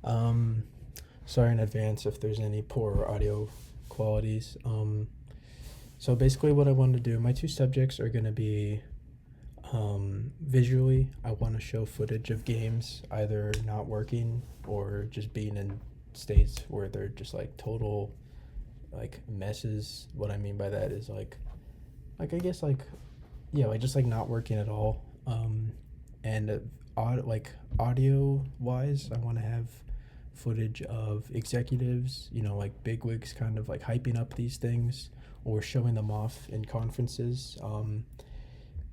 Um, Sorry in advance if there's any poor audio qualities. So basically, what I want to do, my two subjects are going to be visually. I want to show footage of games either not working or just being in states where they're just like total like messes. What I mean by that is I guess like yeah, like just like not working at all. And like audio wise, I want to have footage of executives, like bigwigs, kind of like hyping up these things or showing them off in conferences.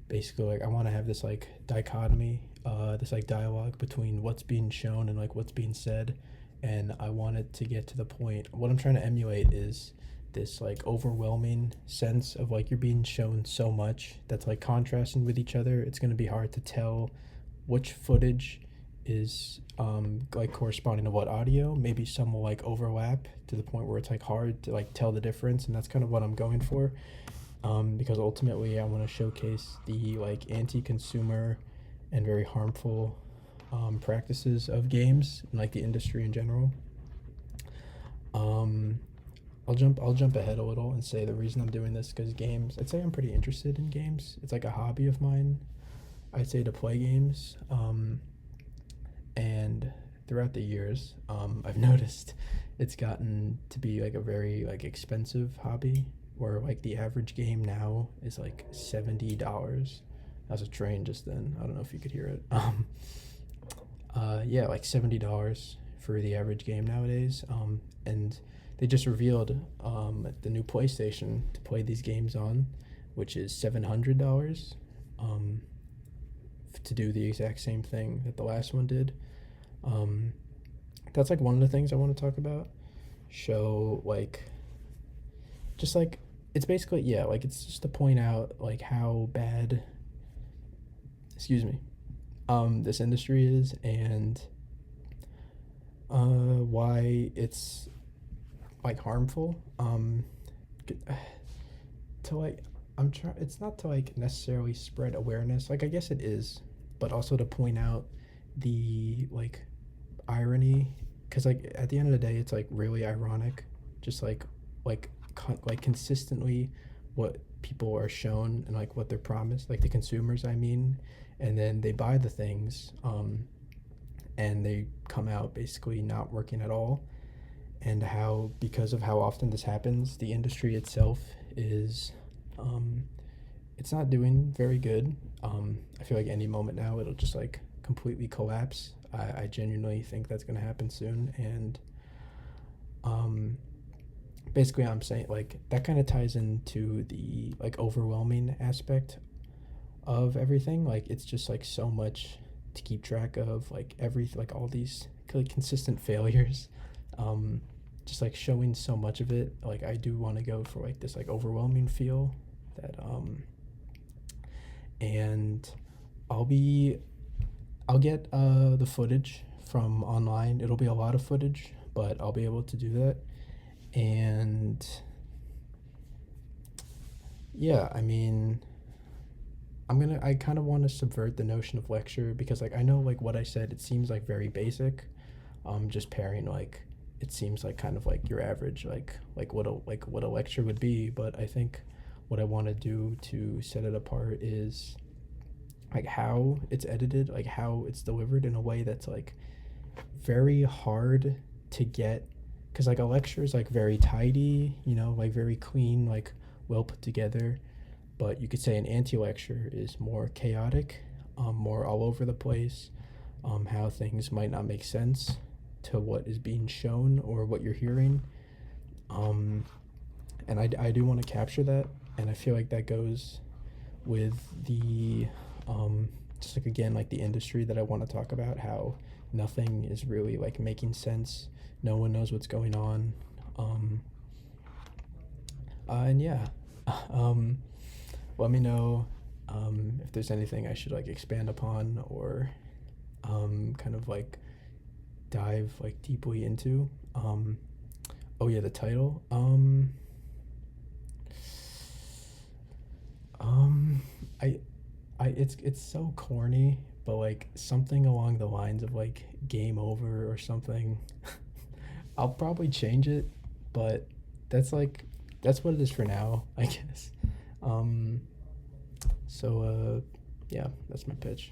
Basically, like I want to have this like dichotomy, this like dialogue between what's being shown and like what's being said, and I want it to get to the point. What I'm trying to emulate is this like overwhelming sense of like you're being shown so much that's like contrasting with each other. It's going to be hard to tell which footage is like corresponding to what audio. Maybe some will like overlap to the point where it's like hard to like tell the difference, and that's kind of what I'm going for. Because ultimately I want to showcase the like anti-consumer and very harmful practices of games and like the industry in general. Um, I'll jump ahead a little and say the reason I'm doing this because games. I'd say I'm pretty interested in games. It's like a hobby of mine. I'd say to play games. And throughout the years, I've noticed it's gotten to be like a very like expensive hobby where like the average game now is like $70. That was a train just then. I don't know if you could hear it. Yeah, like $70 for the average game nowadays. And they just revealed the new PlayStation to play these games on, which is $700 to do the exact same thing that the last one did. Um, that's like one of the things I want to talk about. Show like just like it's basically yeah, like it's just to point out like how bad this industry is and why it's like harmful. To like I'm trying it's not to like necessarily spread awareness. Like I guess it is, but also to point out the like irony because like at the end of the day it's like really ironic just like like consistently what people are shown and like what they're promised, like the consumers I mean, and then they buy the things and they come out basically not working at all, and how because of how often this happens the industry itself is um, it's not doing very good. I feel like any moment now it'll just like completely collapse. I genuinely think that's going to happen soon. And um, basically, I'm saying like that kind of ties into the like overwhelming aspect of everything. Like it's just like so much to keep track of, like like all these like consistent failures. Um, just like showing so much of it. Like I do want to go for like this like overwhelming feel that and I'll be I'll get the footage from online. It'll be a lot of footage, but I'll be able to do that. And yeah, I mean, I kind of want to subvert the notion of lecture because like I know like what I said, it seems like very basic. Just pairing like it seems like kind of like your average like what a lecture would be, but I think what I want to do to set it apart is like how it's edited, like how it's delivered in a way that's like very hard to get because like a lecture is like very tidy, like very clean, like well put together. But you could say an anti-lecture is more chaotic, more all over the place, how things might not make sense to what is being shown or what you're hearing. Um, and I do want to capture that, and I feel like that goes with the just like again like the industry that I want to talk about, how nothing is really like making sense, no one knows what's going on. um and yeah. um Let me know if there's anything I should like expand upon or kind of like dive like deeply into. Oh yeah, the title. Um I I it's so corny, but like something along the lines of like game over or something. I'll probably change it, but that's like that's what it is for now, I guess. Um, so yeah, that's my pitch.